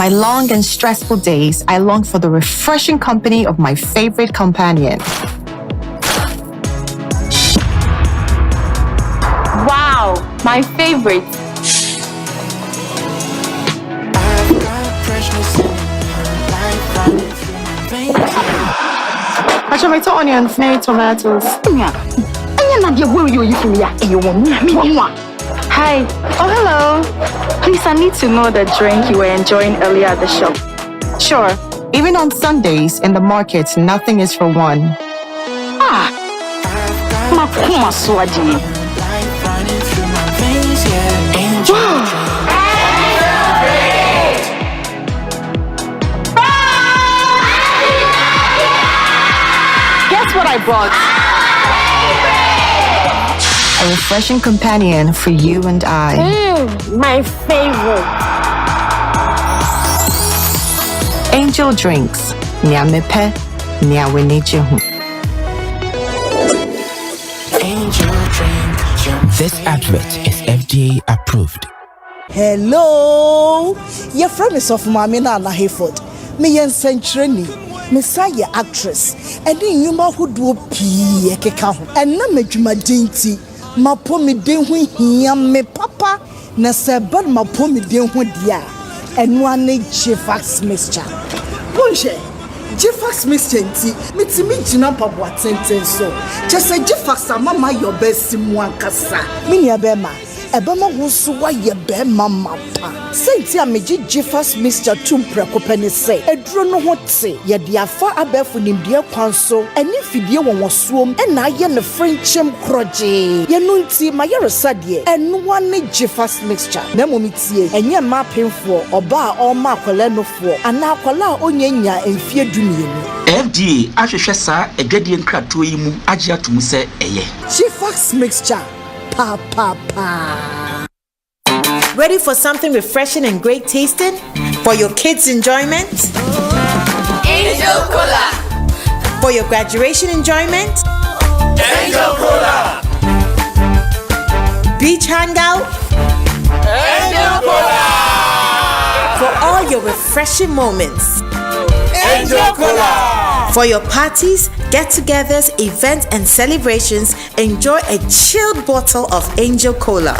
my long and stressful days, I long for the refreshing company of my favorite companion. Wow, my favorite. Tomato onions, no tomatoes. Hi. Oh, hello. Please, I need to know the drink you were enjoying earlier at the shop. Sure. Even on Sundays in the market, nothing is for one. Guess what I brought? A refreshing companion for you and I. My favorite. Angel Drinks. Nya mepe, nya wenijehu. Angel Drink. This advert is FDA approved. Hello, your friend is of Mamina and Hayford. Me and Century, Messiah actress, and then you ma who do pee and na me juma dainty. Ma po me den ho hia me papa na se bad ma po me den ho dia eno ane Jifax mixture. Bonje Jifax mixture nti metimi gina pabo atenten so just say Jifax mama your best mu ankasa me nia be ma ebe ma wo so wa ye be mama pa senti a meji Jifax mixture tumpreko pani say eduro no ho te ye dia fa abefu nimdie kwan so eni fidie won wosuom e na ye ne frenchem kroje ye no nti ma ye resade eno wane Jifax mixture na momitie enye ma pemfo oba a o ma akwala nofo ana akwala a onyanya emfie dumienu FDA ahwehwe sa edwadie nkrato yi mu agye atum se eye Jifax mixture pa. Ready for something refreshing and great tasting for your kids' enjoyment? Angel Cola. For your graduation enjoyment? Angel Cola. Beach hangout? Angel Cola. For all your refreshing moments? Angel Cola. For your parties, get-togethers, events, and celebrations, enjoy a chilled bottle of Angel Cola.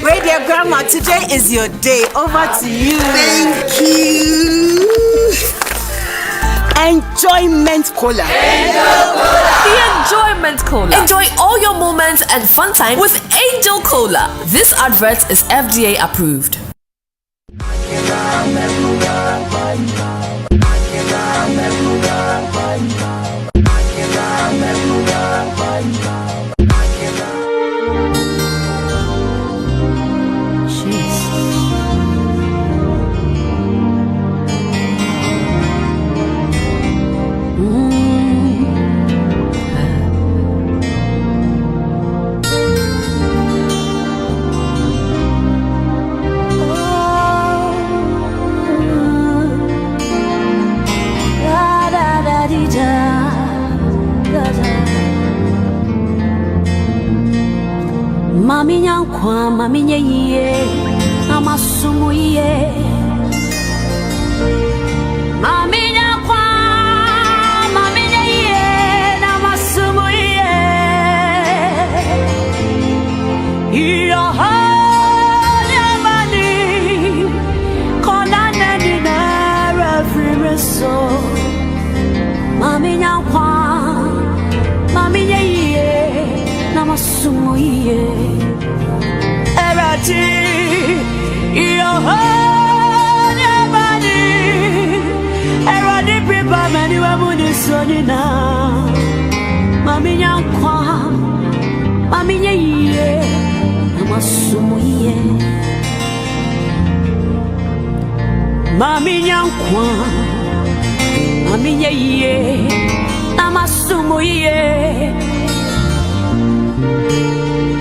Radio Grandma, today is your day. Over to you. Thank you. Enjoyment Cola. Angel Cola. The Enjoyment Cola. Enjoy all your moments and fun time with Angel Cola. This advert is FDA approved. Mami nyankwa mami nyeye amasumu ye Mami nyankwa mami nyeye amasumu ye Iyo hanya mani kona neni na refreso Mami nyankwa mami nyeye amasumu ye Erati Yohane Bani Eradi Pipa Mani Wamuni Sonina Mami Nyankwa Mami Nye Namasumu Ye Mami Nyankwa Mami Nye Namasumu Ye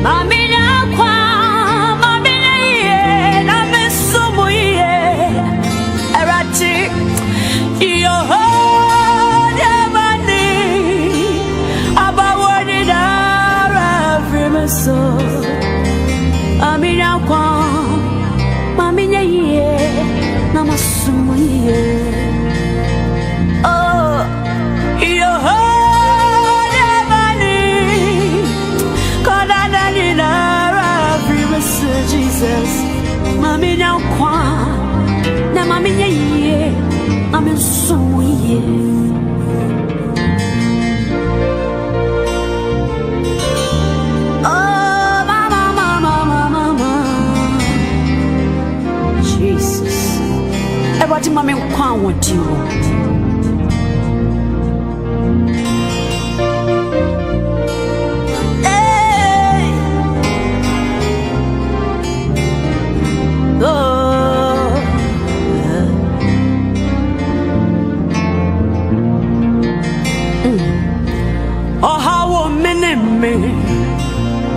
Mami Nyankwa Mami Nye Namasumu Ye Erati Yohane Bani Abawani Dara Frimaso Mami Nyankwa Mami Nye Jesus, Mammy now quan, na Mammy ye, I'm in so ye. Oh, mama, Jesus, everybody, Mammy quan, what do you want?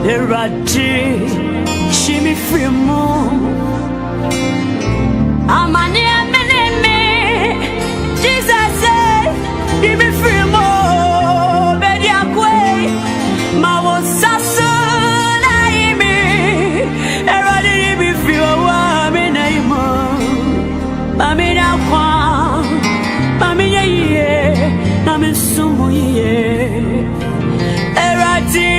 Eradi, shimi frimo. Amani ameneme, Jesus say, shimi frimo. Bedi akwe, mawo sasu na imi. Eradi shimi frimo wa amenemo. Mami na kwa, mami ye, mami sumo ye. Eradi.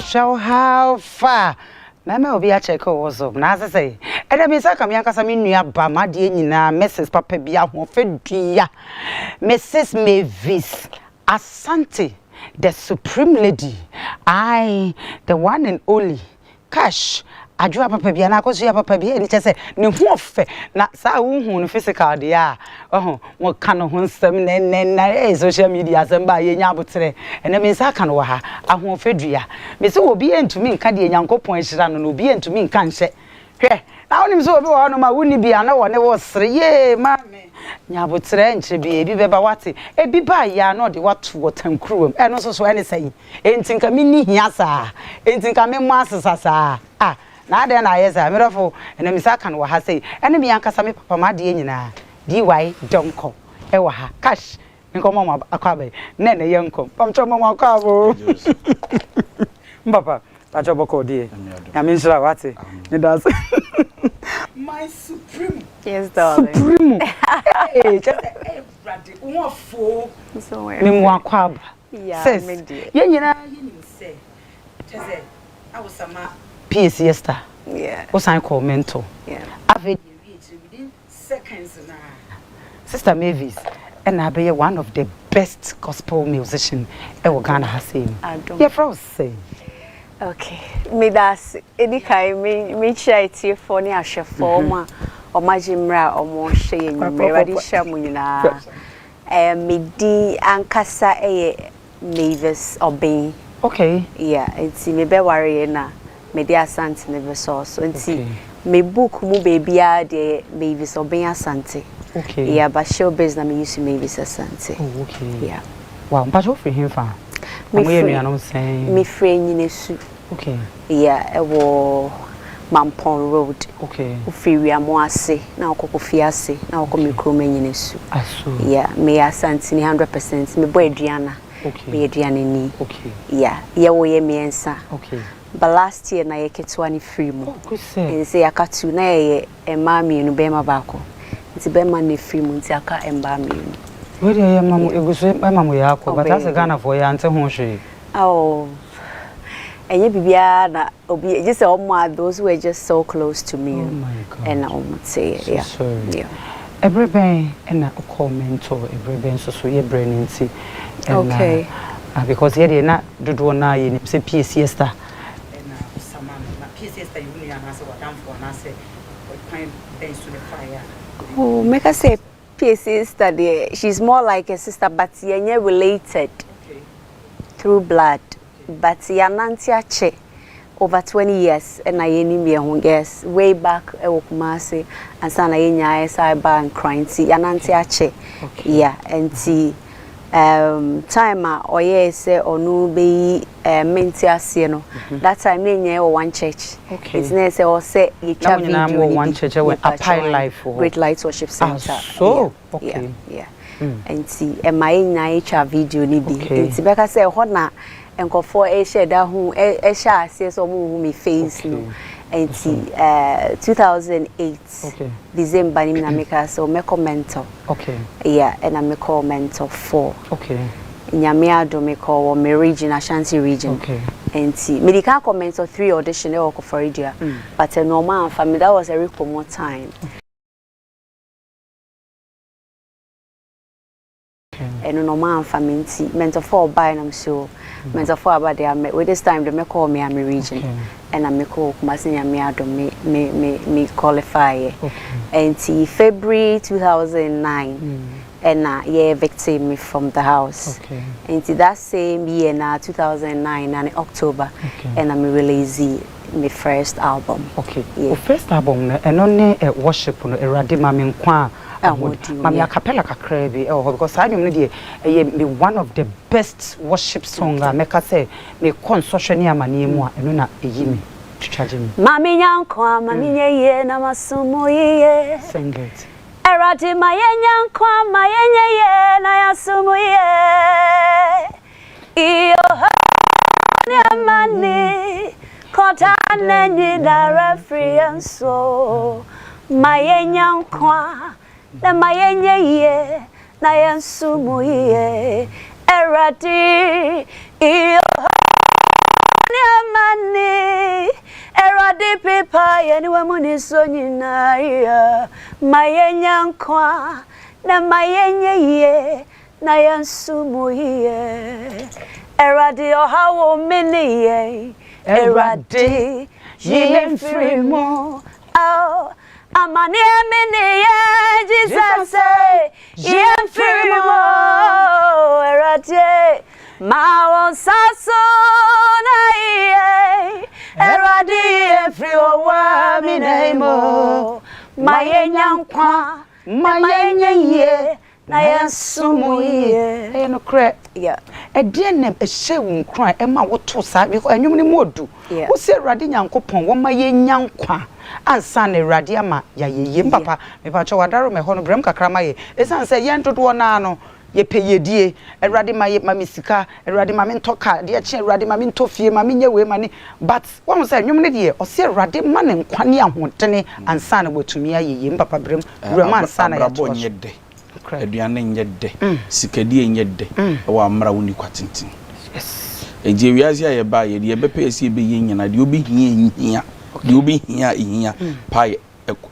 Show how far. Mama will be a check also. As I say, and I mean, I come young near Bama, dear Mrs. Papa Bia, dear Mrs. Mavis Asante, the supreme lady. I, the one and only. Cash. I drew up a baby and I could see a baby and just say, no more not so physical, dear. Oh, what kind of some and social media and by Yabutre, and I mean, I can waha, I won't Fedria. Miss Obi to me, Caddy and Yanko points and Obi to me, can't say. Here, now I'm so on my wouldn't be I know one was 3 years, mammy. Yabutre and she be Bebawati, a biba ya no the what and crew, and also so anything. Ain't think a mini yasa, ain't think I mean masters ah. Na de na yesa mirafo ena misaka no ha sei ene mi ankasa me papa ma de nyina DY donko e wa ha cash nko mama akwabe na na yenko pamcho mama akwabo papa pacho boko die ya mi nsira wate ni das my supreme yes darling supreme eh just brady wonfo so me mo akwaba yeah me die ye nyina ye nim se tese awusama PS Esther. Yeah. What's I call mentor? Yeah. I've within seconds now. Sister Mavis, and I be one of the best gospel musicians ever Ghana has seen. I don't. Yeah, for say. Okay. Me that's any kind me try to for ni ashe forma or majimra or more shey me ready shamu nyina. Me di ankasa Mavis Obin. Okay. Yeah, it's me be worry na me dey Asante never saw so nti me book mu baby a dey Mavis Obin Asante. Okay. Yeah, but showbiz na me use Mavis Asante. Oh, okay. Yeah. Wow, but what for him fa? Me friend Yinesu. Okay. Yeah, e wo Mampon Road. Okay. Ufiria Moase, na Fiase, na Mikroma Yinesu. Aso. Yeah, me Asante ni 100%. Me boy Adriana. Okay. Me Adriana ni. Okay. Yeah, wo ye me ensa. Okay. But last year na ye ketwa ni free mu. Oh, good say. And say akatu na ye emma mienu bema baako. Nti bema na free mu nti aka emba mienu. Where ye mamu eguso mamu ya akọ, but as Ghana for ya ante ho hwe. Oh. And you be na obi just those who were just so close to me. Oh my God. And I would say So yeah. Sorry. Yeah. Every ben and a comment or every ben so ye brain nti. Okay. Because here na dodo na ye say PSC star. Sama na PSC star you na say what am for na say kind ben to the fire. Oh, make her say PSC star there. She's more like a sister but yenye related. Okay. Through blood. But yananti ache over 20 years and I any me who guess way back e wokumase and sana yenya cyber and crime ti yananti ache. Yeah, and ti time oye say onu be menti ase no that time nenye one church. Okay. It's na say or say you chat video one church we Apple Life Great Light Worship Center. So yeah. okay. Yeah. And ti my nya chat video ni bi. And ti beka say ho na enko for e share da hu e share ase so mu me face no. And 2008 December ni na make so me commenter. Okay. Yeah, and I me call mentor 4. Okay. Nyame ado me call me region Ashanti region. Okay. And medical commenter 3 audition e work for radio. But a normal family that was a real more time. And no man family mentor 4 by and I'm sure mentor 4 about there with this time they me call me am region and I me call Kumasi me ado me qualify and February 2009 and yeah evicted me from the house and that same year na 2009 and October and I me release my first album. Okay. Yeah. First album and only worship no erade mame nkwa mami a cappella kakra bi because I know dey be one of the best worship song make say me consortium ni amane mu a eno na eyi me twitwaje me mami nyankwa mami nyeye na masumo ye sing it erade maye nyankwa maye nyeye na yasumo ye iyo ni amane kota nenyi na reference maye nyankwa na mayenye ye na yansumu ye eradi iyo nyamani eradi pipa ye ni wamuni sonyina ya mayenya nkwa na mayenye ye na yansumu ye eradi ohawo mini ye eradi yemfrimo oh amani mini Jesus say yemfrimo erade ma won saso na ye erade yemfrimo wa mi nemo mayenyankwa mayenye na yansumu ye no cre yeah e de nem e hyewu nkran e ma woto sa because enwum ni modu wo se erade nyankopon wo mayenyankwa ansa na erade ama ya yeye papa me pa cho wadaro me ho no brem kakra ma ye esan se ye ntodo na no ye peyedie erade ma ye ma misika erade ma me ntoka de che erade ma me ntofie ma me nyewe ma ni but won say enwum ne de o se erade ma ne nkwane ahotene ansa na botumi ayeye papa brem ansa na ya cho aduane nyede sikadie nyede wa amra woni kwatintin eje wiase aye ba ye de bepe esi be yenyina de obi hia de obi hia pa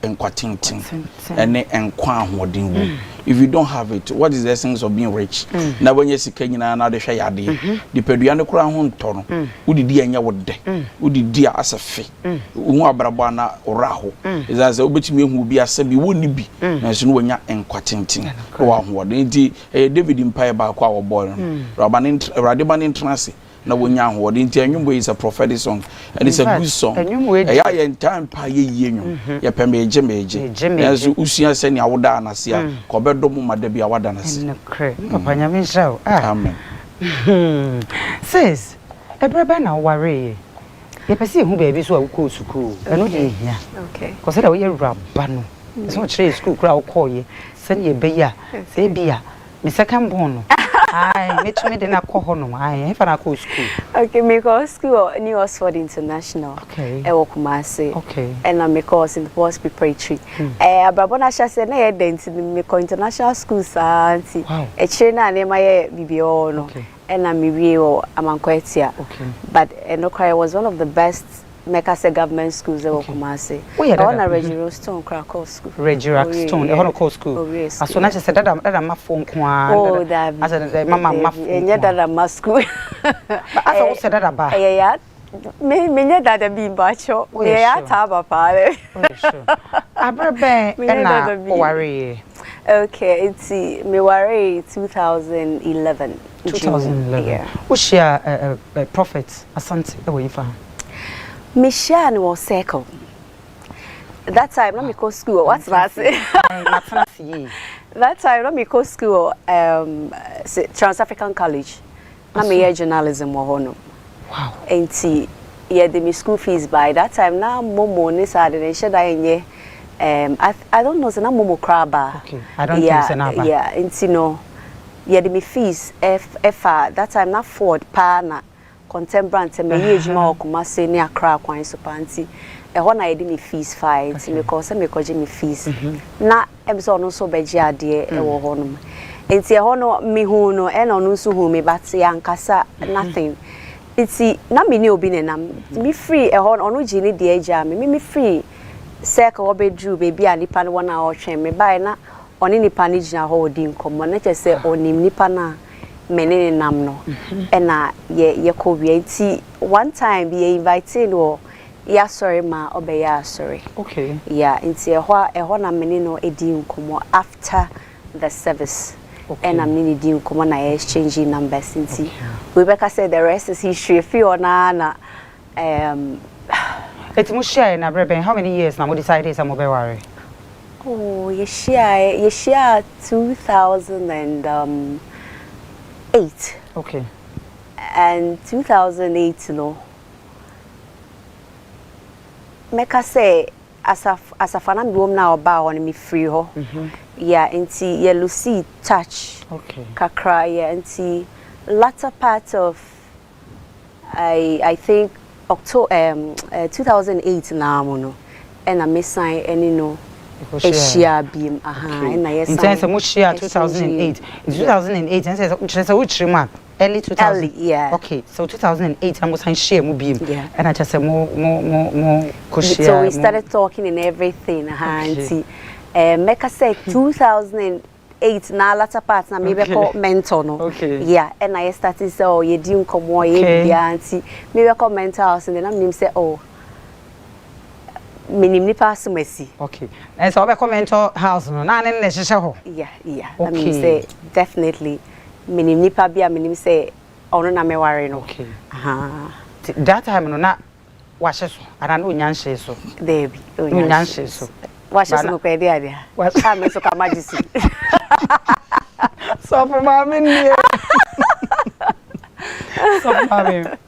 enkwatintin ene enkwa ahoden wo If you don't have it, what is the essence of being rich? Now when you see Kenya na de hwe yade, the peduane kura ho nto no. Udidi anya wode. Udidi as a fe. Hu abrabo na oraho. Is as obetimi hu bi asabi woni bi. Na so no wanya enkwatenten. Wa ho de nti David Mpaye ba kwa wo boy no. Radeba International. Na wonya ho de nti anwumbo is a prophetic song and it's a good song. Ya ye time pa ye yenwum. Ye pem eje. Yanzu usua se ne awoda na se a ko bedo mu madabi awada na se. Papa nyame nhyira. Amen. Sis, ebrebe na worry. Ye pese hu baby so a wo school. Eno de hia. Okay. Ko se da wo ye raba no. So chere school kra wo call ye. Se ye be ya. Se bia. Me second born no. Aye, me de na ko hono. Aye, if na ko school. Okay, me go school New Oxford International. Okay. E wo Kumasi. Okay. And I'm course in the post preparatory. Abrabo na sha se na ye dent me ko international school sa anti. E chire na na my bibio no. And I'm wie o Amankwetia. Okay. But Enokra was one of the best Mekase government schools in Kumasi. I want a Reggie Stone Krakow school. Reggie Stone, a Holocaust school. As soon as I said that my phone quan. Oh, that I said, Mamma, and yet that I'm school. I also said that about. Yeah, me that a bean bacho. Yeah, Taba Pare. I brought worry. Okay, it's me worry 2011. 2011. Yeah. What's your prophet Asante away from? Michelle was circle. That time, let me go school. What's that? That time, let me go school. Trans African College. Let me hear journalism. Wow. And see, yeah, the school fees by that time. Now, Momo, this Saturday, should I? I don't know. So now, Momo Kraba. Okay. I don't think so now. Yeah, and see, no. Yeah, the fees. That time, not Ford, Pana. Contemporary and me ejuma Kumasi ne Accra kwan so panti e ho na yede me fees fight me ko se me ko je me fees na ebiso no so beji ade e wo ho no enti e ho no me hu no e no no so hu me but yankasa nothing enti na me ni obi ne nam me free e ho no ji ni de eja me free circle obedru baby a nipa no na o twen me bai na oni nipa ni gina ho odi nkomo na che se onim nipa na menene nam no ena ye ko wi one time be invited no ya sorry ma obeya sorry. Okay. Yeah, nti ehwa na menene no edi nkomo after the service. Okay. And I'm needing nkomo na exchanging numbers nti Rebecca said the rest is history. Fiona na it's mo share na breben how many years na mo decided some be worry. Oh, you share 2008. Okay. And 2008, no. Make I say, as a fan room now about on me free ho. Yeah, and yeah, Lucy touch. Okay. Kakra, yeah, and latter part of I think October 2008 now, no. And I miss sign any no. Asia beam, and I in terms of much year 2008. In 2008, and says which man early 2000. Yeah. Okay, so 2008 I was saying share mu beam. Yeah. And I just said more. So we started talking and everything, and make us say 2008 na latter part na maybe call mentor no. Okay. Yeah, and I started say oh you didn't come more auntie maybe call mentor house and then I'm name say oh minimum pass mercy. Okay. And so we comment house no na ne hyehyɛ ho. Yeah. Okay. I mean say definitely minimum pa bia minimum say ono na me worry no. Okay. That time no na wahye so ara na onyanhye so. There be. Onyanhye so. Wahye so no kwa dia dia. Wahye me so ka majisi. So for mama ni. So for mama.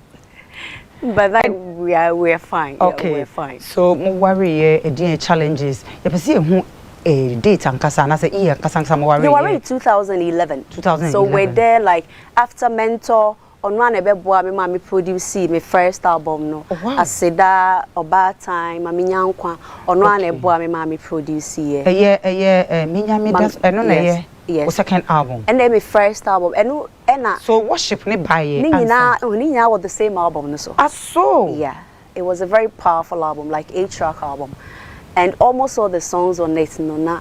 But then we're fine. Okay. Yeah, we're fine. So mo worry challenges. You see who date and kasa na say year kasa mo worry. You were in 2011. 2011. So we're there like after mentor on one ebeboa me mama produce my first album no. Oh, wow. Aseda oba time mama nyankwa on one ebeboa me mama produce ye. Minya me das eno na ye. Yes. Second album. And then my first album. And so worship ne buy ye. Nina was the same album no so. So. Yeah. It was a very powerful album, like 8-track album. And almost all the songs on it no na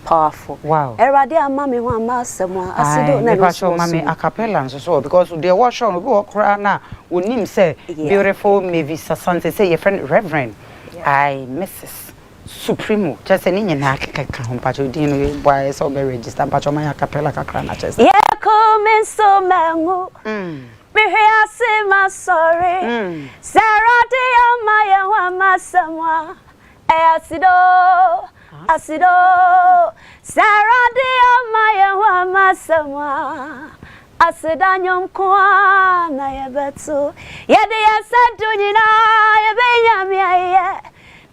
powerful. Wow. Erade amami ho amasemo asido na no so mami a cappella so because they wash on go cry na wonim say beautiful Mavis Asante say your friend Reverend Mrs. Supremo just any nyina keka ho pacho din boy so be register pacho my a cappella kakra na chese. Yeah, come so mango. Me here say my sorry. Sarah de amaya ho amasemo asido Sarah de amaya wa masamwa asedanyom kwa na yebetu yede yasadu nyina yebenyame aye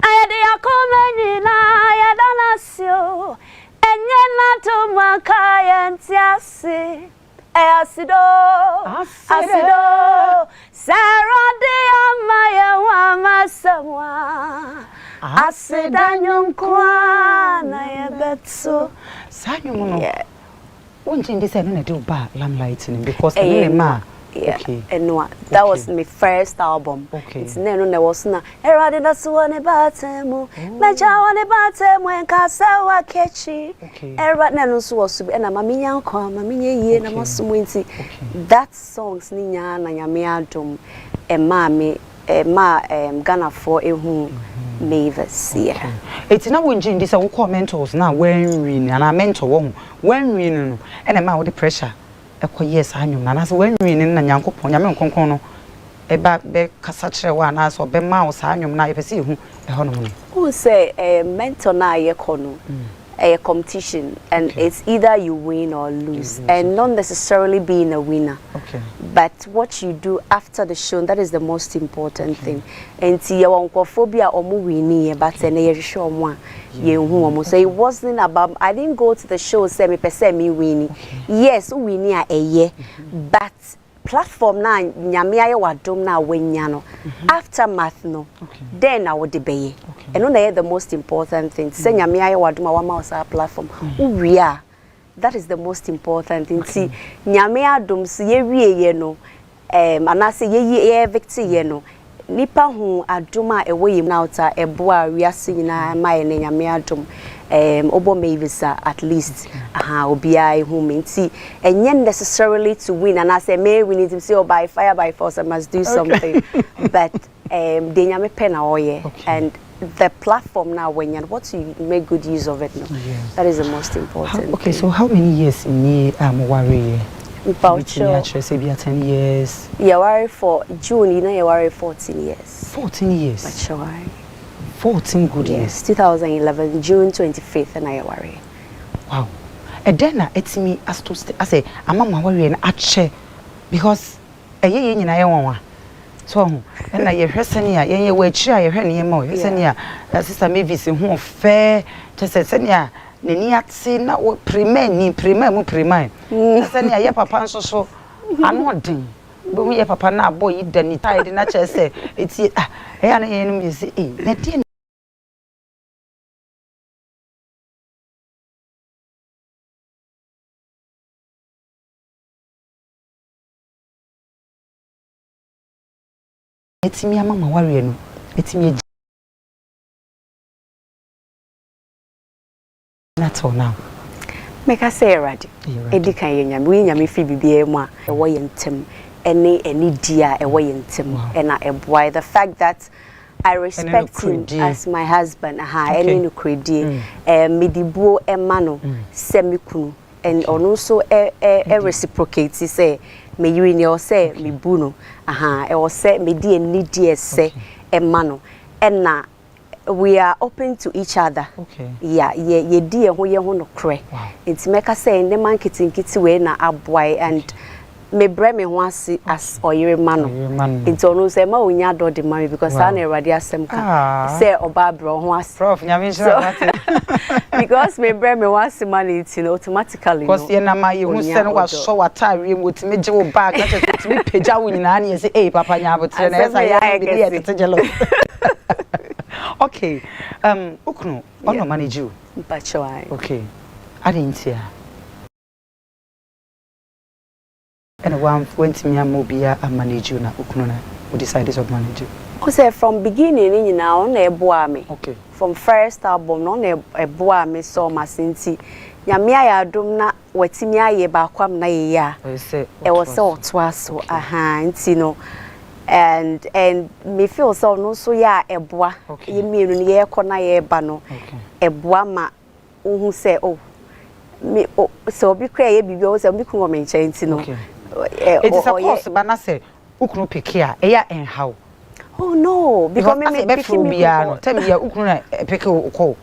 ayede yakoma nyina yadanasio enye na to makaya ntiase asido Sarah de amaya wa masamwa asedanyom kwa na yebetu sanyum no won't say no do ba lamlight because okay that was my first album. It's no was na erade na so ne batemu meja one batemu enkasa wa kechi erade na no so was be na mami nyankwa mami nyeye na masomo nti that songs ni nya na nyame adom Ghana for ehu Mavis yeah. It's now when Jane this our mentors now when we and our mentor when we no and ma the pressure yes anyum na so when we na Nyankopon nyame nkonkon no e ba be kasa kire wa na so be ma wo sa anyum na e pese ehu e ho no who say mentor na ye kono a competition and it's either you win or lose and not necessarily being a winner but what you do after the show, that is the most important thing. And see your phobia or movie but then you show one so it wasn't about I didn't go to the show say me winning yes we near a year but platform na nyame aye wadom na wanya no aftermath no then I would debate and no the most important thing say nyame aye wadom a wama us platform we are that is the most important thing see nyame adom so ye wie no anase ye victory ye no nipa hu adom a ewo yim na uta eboa wiase nyina mai ne nyame adom obo Mavis at least obiai who minti and necessarily to win and I say may we need to say by fire by force I must do something but the nyame pena oye and the platform now when you what you make good use of it that is the most important thing. So how many years in ye worry about sure 10 years yeah worry for June you know you worry 14 years 14 years but sure 14 good years. 2011, June 25th, and I worry. Wow. And then it's me as to I say, I'm a worry and ache because a year in Iowa. So, and I hear Senia, ye way try her near more. Senia, Sister Mavis, who fair, just said Senia, Niniat say not what prime, Senia, ya papa so, I'm not doing. But we have papa now, boy, then he tied in a chair say, it's an enemy, say, it's me, Mama worry. It's me. That's all now. Make us say, Raddy. Edika yenya, we nyame fi bibie mu a ewo yentem any dia ewo yentem and why the fact that I respect him as my husband any no credi medibuo emano semikunu and also reciprocate say me you in your say me buno e was say me di any dia say emano and na we are open to each other. Yeah, ye dear who ye no cray. It's make us say in the market in kitty way na abway and me bre me once as or your man. It's almost say ma unya do the money because I never dia semka say oba bro once. Prof, because me bre me once money it's automatically. Because ye na ma ye who send was so atari with me je back that me peja win na na say eh papa nya botre na say be be jealous. Okay, Ukno, ono manage you. Okay, I didn't see her. And one went to me and Mobia and manage you now. Ukno, we decided to manage you. Who say from beginning you know on eboa me. Okay. From first album no na eboa me so masinti. Nyame ayadom na watimi aye ba kwam na ye ya. E was so twaso aha nti no and me feel so no so ya eboa. Ye mienu ne ye kɔ na ye ba no. Eboa ma who say oh me so bi kra ye bibi o say me kun o me nkyɛn nti no. It is a course but na say ukunu peke a eya enhaw. Oh no, because me picking me no. Tell me ya ukunu na peke ko.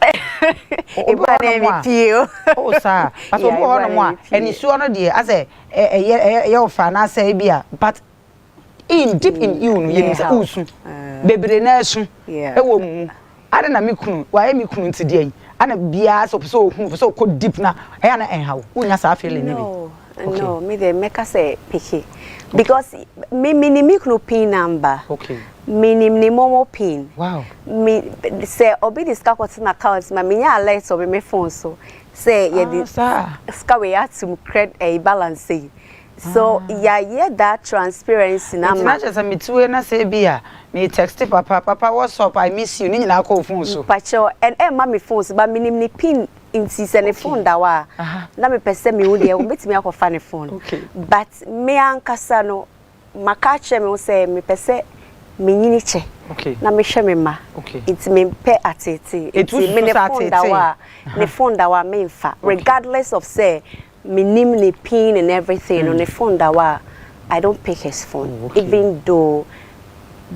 Eba na me pio. Oh sir, but obo ho no mo a eni suo no de as e ofa na say bia but in deep in you no ye say usu. Bebre na asu. E wo mu. Ade na me kunu, wa me kunu nti de ana bia so so ko deep na eya na enhaw. Unya sa feeling ni. No, me they make us say picky. Because me no pin number. Okay. Me momo pin. Wow. Me say obi discuss what's in account. Ma me nya alert obi me phone so say ye di sika we have to create a balance. So yeah that transparency na ma. It's not just me two na say bia me text papa what's up I miss you. Ni na call phone so. Pacho and ma me phone so but me ni pin inti se ne phone da wa na me pese me wo de o betimi akofa ne phone but me ankasa no maka che me say me pese me nyini che na me hwe me ma it me pe atete it me ne phone da wa ne phone da wa me mfa regardless of say me nim ne pin and everything on the phone da wa I don't pick his phone even though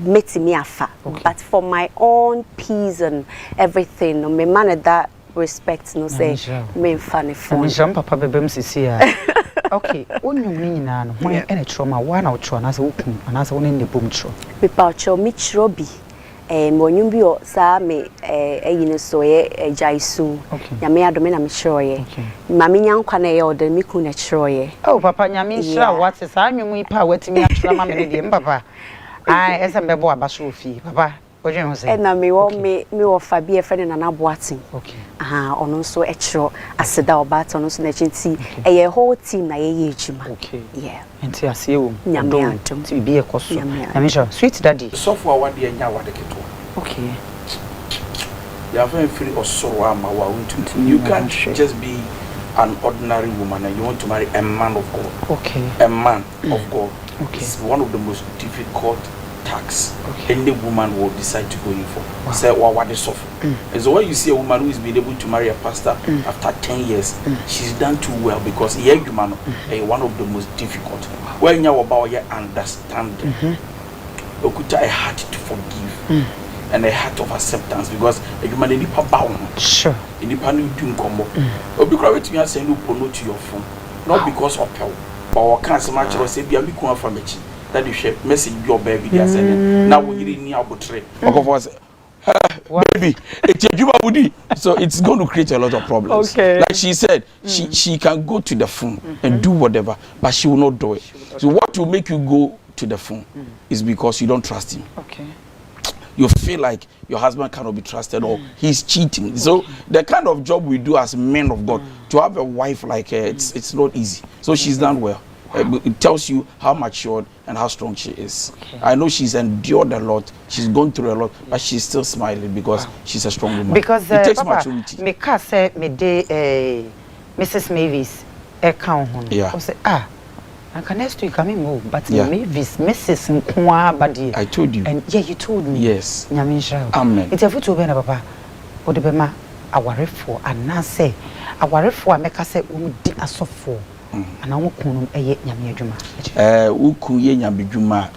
metimi afa but for my own peace and everything no me manage that respect no say me funny phone jam papa bebem sisi ya okay onwum ni nyina no ho ene trauma wa na otro na say ukun na say woni ne bom tro me pa tro mi tro bi mo onwum bi o sa me eyine so ye jaisu nyame adome na me tro ye ma me nyankwa na ye o de mi kun na tro ye oh papa nyame nhira what sa anwum yi pa watimi atro ma me ne de papa ai esa mbebo abaso ofi papa and na me wo fa bi e friend na na boatin okay ono so e kiro aseda obat ono so na chinti e ye whole team na ye ejuma okay yeah enti ase wo nyame atom ti bi e koso nyame sure sweet daddy so for awade anya awade keto okay you have free osoro ama wa untu you can't just be an ordinary woman and you want to marry a man of God okay a man of God okay it's one of the most difficult tax any woman will decide to go in for. Say what is soft. And so when you see a woman who is being able to marry a pastor after 10 years, she's done too well because woman one of the most difficult. When you about your understanding, you could a heart to forgive and a heart of acceptance because a human in the bound. Sure. In the panel doing combo. Or because you are saying you promote to your phone, not because of help, but cancer match or say be a big one from it. That you share message your baby just now we really need about trade. Baby, so it's going to create a lot of problems. Okay. Like she said, she can go to the phone and do whatever, but she will not do it. So what will make you go to the phone is because you don't trust him. Okay. You feel like your husband cannot be trusted or he's cheating. So the kind of job we do as men of God, to have a wife like her, it's not easy. So she's done well. It tells you how mature and how strong she is. Okay. I know she's endured a lot. She's gone through a lot, but she's still smiling because she's a strong woman. Because it takes maturity. Because me de Mrs. Mavis account. Yeah. Say I can next week come move, but Mavis Mrs. Nkwa badi. I told you. And yeah, you told me. Yes. Nyamisha. Amen. It's a foot na papa. Odebema awarefo anase awarefo ameka say udi asofo. Ana wokunu eye nyame adwuma woku ye nyame adwuma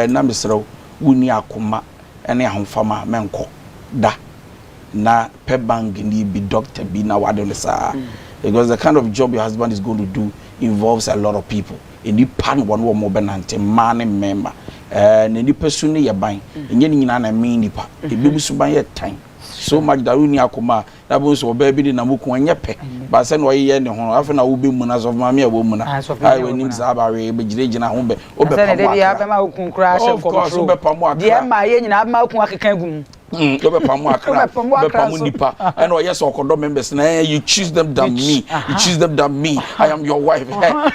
na mesrew woni akoma ene ahomfama menko da na pe bang ni be doctor be na wade sa because the kind of job your husband is going to do involves a lot of people in the pan one wo mo benante man member na ni pesu ne ye ban enye ni nyina na me nipa e bebu su ban ye time so much that woni akoma na bo so baby na moku anye pe ba se no ye ne ho afa na wo be mu na so mama ya wo mu na ai woni mza ba we be girejina ho be o be pamo aka be ma okun kura she ko so be pamo aka die ma ye nyina ma okun akeka gum Obepamu akra, obepamu nipa. I know yes, okodo members. Nah, you choose them than me. You choose them than me. I am your wife.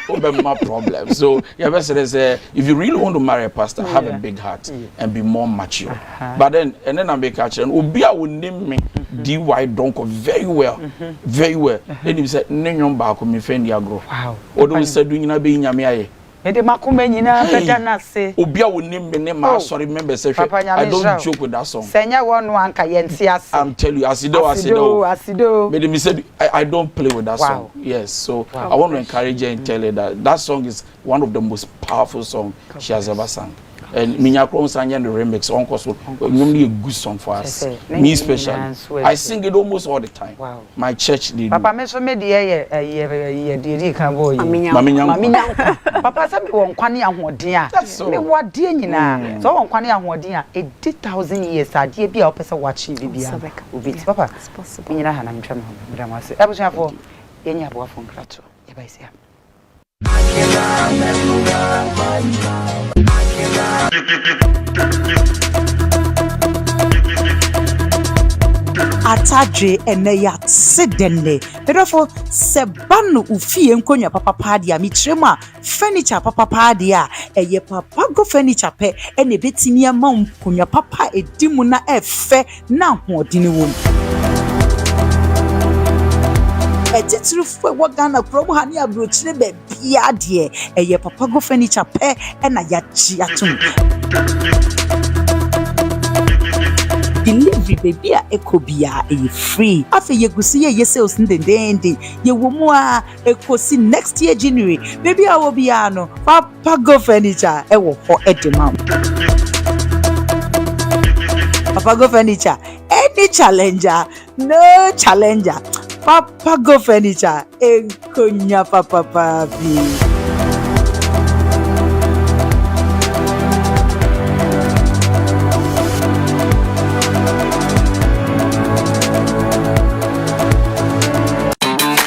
Obe my problem. So yeah, best say if you really want to marry a pastor, have a big heart and be more mature. But then I make catch and Obia will name me DY Donko very well, very well. Then he said, "Nenyon Boaku me friend Yagro." Wow. Odo said doing na be nyame Ede makume nyina beda na se. Obia will name me name. Sorry, remember say I don't joke with that song. Senya one anka yenti ase. I'm telling you, asido. But me said I don't play with that song. Yes, so I want to encourage her and tell her that song is one of the most powerful songs she has ever sung. And Minya Kron sang the remix on so normally a good song for us. Me especially. I sing it almost all the time. Wow. My church did. Papa me so me dey dey kan boy. Maminya. Papa say me won kwane ahoden a. Me wade nyina. So won kwane ahoden a 80,000 years ade bia opese wachi bibia. Obi papa. Nyina ha na metwa me ho. Mdamase. Abusuafo yenya aboafo nkrato. Ye bai sia. Atadre eneya sedenne therefore sebanu ufie nkonya papa padia mitrema furniture papa padia eye papa go furniture pe ene betimi ama nkonya papa edimu na efe na hodini wom Ejitrufu wagana promo hani abrochire be bia de eye papa go furniture pe ena yachi atum delivery baby a ekobia e free afa yegusi ye sales ndendende ye womu a ekosi next year January baby a wo bia no papa go furniture e wo ho edema papa go furniture any challenger no challenger papa go furniture enkonya papa papi.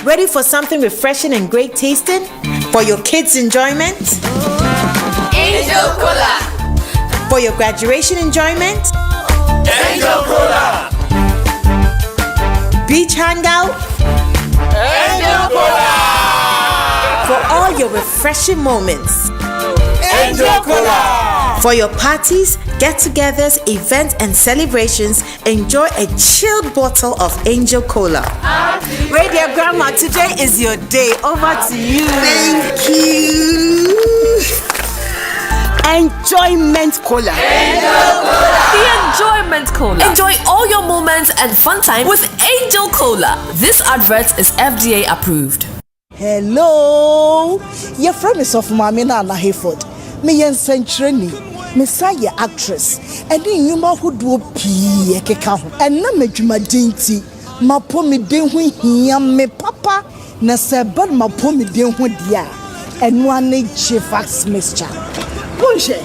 Ready for something refreshing and great tasting? For your kids' enjoyment? Angel Cola. For your graduation enjoyment? Angel Cola. Beach hangout? Angel Cola. For all your refreshing moments? Angel Cola. For your parties, get-togethers, events, and celebrations, enjoy a chilled bottle of Angel Cola. Radio Grandma, today is your day. Over to you. Thank you. Enjoyment Cola. Angel Cola. The Enjoyment Cola. Enjoy all your moments and fun time with Angel Cola. This advert is FDA approved. Hello. Your friend is of Mamina na Hayford. Me yen century Messiah actress. And then you ma who do pee keka ho. And na medwuma dinti. Ma po me den ho hia me papa. Na seba ma po me den ho dia. Eno ane Jefax mixture. Bonje.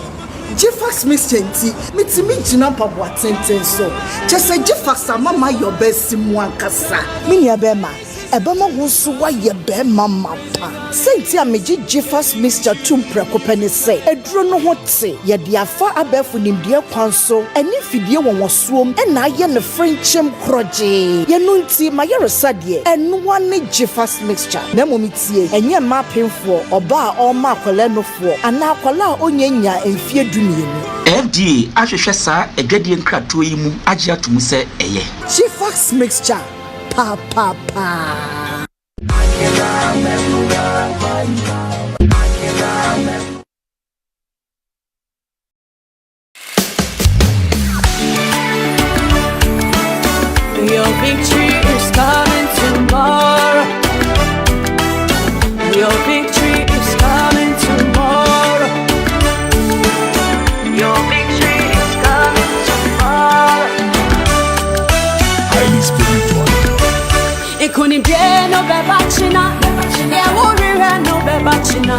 Jefax mixture nti mitimi gina pabwa tenten so. Chese Jefax mama your best mu ankasa. Me nia be ma. Ebama wusu wa ye be mama pa. Senti ameji Jefax mixture tumpre kopene se. Edro no hote ye de afa abefu nimdie kwanso. Eni fidie wonwosuom ena aye ne friendship kroje. Ye no nti ma ye resade. Eno ane Jefax mixture. Na momitie enye ma penfo oba a oma akwala nofo ana akwala onyenya emfie dumienu. FDA ahwehwe sa edwadie nkrato yi mu agye atum se eye. Jefax mixture. Pa pa pa. Your victory is coming tomorrow. Your victory is coming tomorrow. Your victory is coming tomorrow. Highly spiritual. It couldn't be no bebachina. Yeah, warrior no bebachina.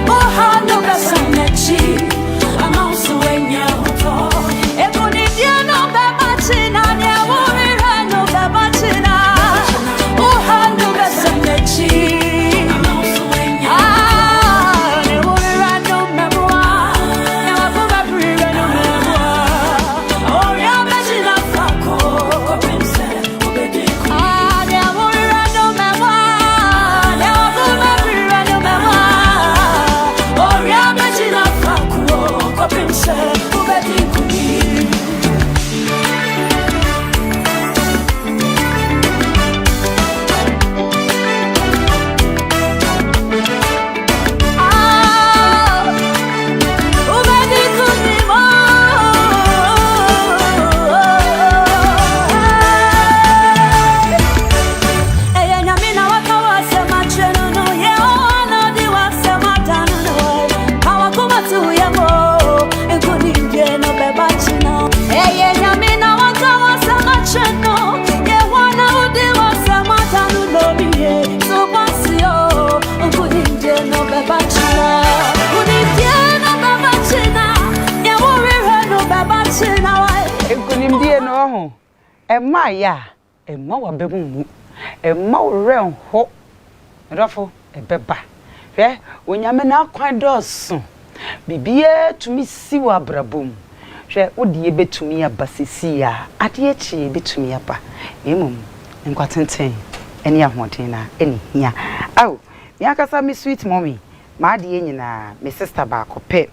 Oh, no besanechi. I'm also in your hotel. It couldn't be no bebachina. Yeah, warrior no bebachina. Oh, no besanechi. I'm also Emma ya, Emma wa bemu, Emma ren ho. Rafo ebeba. Hwe onyame na kwan doso. Bibie tumi si wa brabom. Hwe wodi ebetumi abasisi a ade echi betumi aba. Emom nkwatenten eni ahoden na eni hia. Aw, mi akasa mi sweet mommy. Ma de nyina me sister ba kope.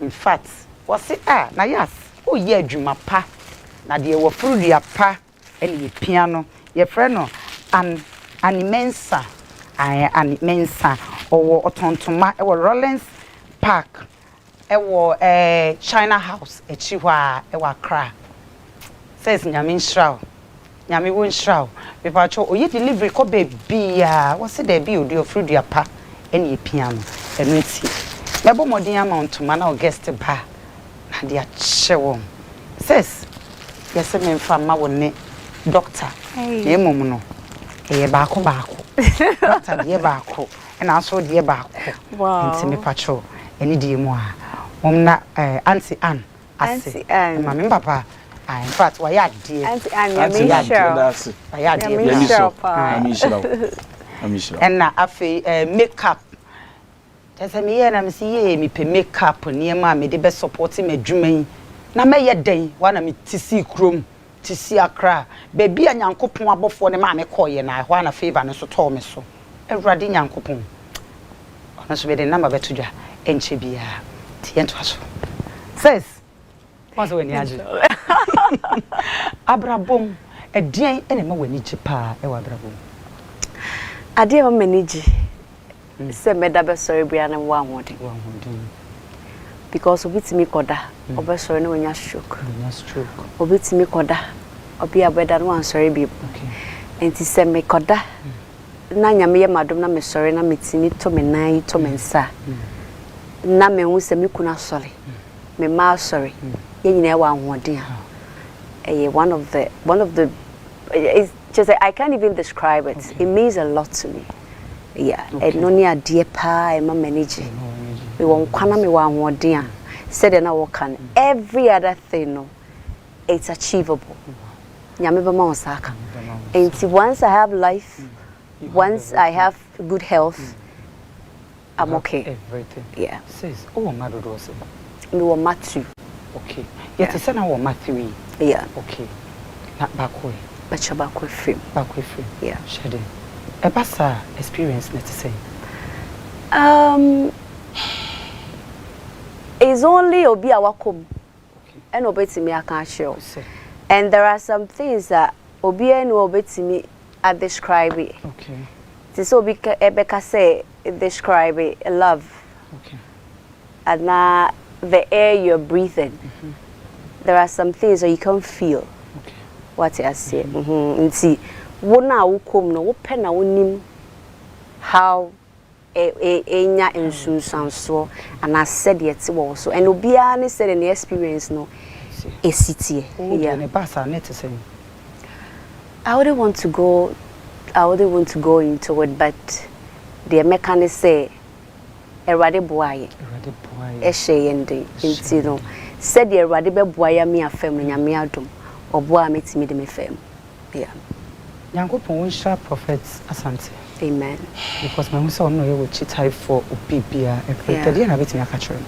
In fact, wasi Nayas, o ye adwuma pa. Na de wo frudia pa eni piano. Ye friend no Animensa. And Mensa or Otontoma or Rollins Park China House Chihuahua ewa cra says Nyamin Shrow Nyami won shrow before o ye delivery ko baby what's it there be o do fruit dia pa any piano and wait mebo modern amount to man or guest ba na dia chewo says yes me mfama woni doctor e mom no e ba ko doctor die baako na so die baako nti me pacho eni die mu a mom na auntie Ann ase mama papa in fact why ya die auntie Ann ya that's ya die Amisha and na afi makeup tese me ye na me si ye me pe makeup ne ma me de be support me dwuman na me ye den wa na me tisi krom tisi akra baby anyankopon abofo ne ma me koye na hwa na favor ne so to me so ewrade nyankopon ona so be de number beto dwa enche bia ti ento aso says what's when yaji abrabom edien ene ma wani ji pa e wa abrabom ade ma manage se meda be sorry bia na wa hodi because obitimi koda obe sorry na wanya stroke obitimi koda obi abeda no an sorry bi enti se me koda na nyame ye madom na me sorry na metimi to me nan to me nsa na me hu se me kuna sorry me ma sorry ye nyina wa ahoden a one of the it's just I can't even describe it. It means a lot to me. Yeah, and no near dear pa and my manager. We won't come me one dear. Said and I will can every other thing no, it's achievable. Nyameba Monsaka. And once I have life, once I have good health, I'm okay. Everything. Yeah. Says, oh, my daughter. Me wa Matthew. Okay. Yet it's now Matthew. Yeah. Okay. Not back way. But you're back with film. Back with film. Yeah. Shade. A basa experience, let's say. It's only obi awakom. And obeti me I can't show. And there are some things that obi and obeti me I describe it. Okay. This obi Ebeka say describe it love. Okay. And now the air you're breathing. There are some things that you can't feel. Okay. What I say. And see, wona wukom no wo pe na wonim how enya ensunsanso and I said yet wo so and obia ne said the experience no a city. Yeah. Ne basa net say. I wouldn't want to go into it, but the mechanic say erade boaye ehye yende nti no said the erade be boaye me afem no nyame adom oboa metimi de me fem. Yeah. Yankopon won sha prophet Asante. Amen. Because my so no you chi type for opibia every day na betimi aka kire.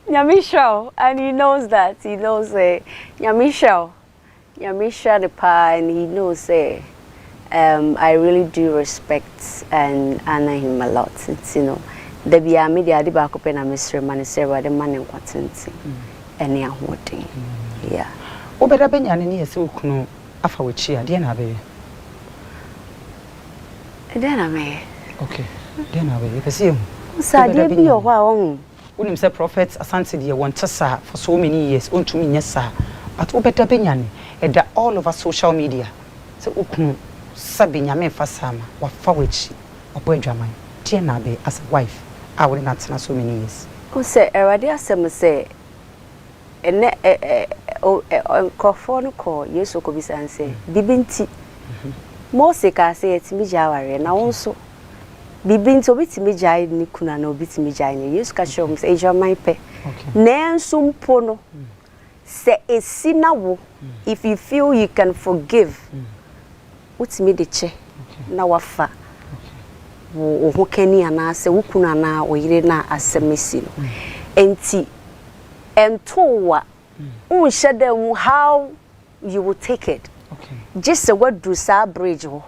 Nyamisha, and he knows that. He knows Nyamisha the pa, and he knows I really do respect and honor him a lot. It's, you know, the be media di ba ko pe na Mr. Manisera the man in kwatenti. Any ahoden. Yeah. Obeda benya ne yesi okunu afa wachi ade na be. Ede na me. Okay. Ade na be. Pese hu. Sade bi yo hwa won. Unim say prophet Asante de want sa for so many years ontumi nya sa. But obeda benya ne eda all over social media. So okunu sabi nyame fa sama wa fa wachi obo adwaman. Ade na be as a wife. I would not so many years. Who say erade asem say ene nkofo no ko Yesu ko bisanse bibinti Mose ka say etimi jaware na wonso bibinti obitimi jai ni kuna na obitimi jai ni Yesu ka show say ejaman pe na ensumpo no Say esinawo. If you feel you can forgive. What's me the che? Na wafa. Wo ho kani ana se wukuna na oyire na asemesi no. Enti entowa unhye dem how you will take it. Okay. Just a word do sa bridge ho.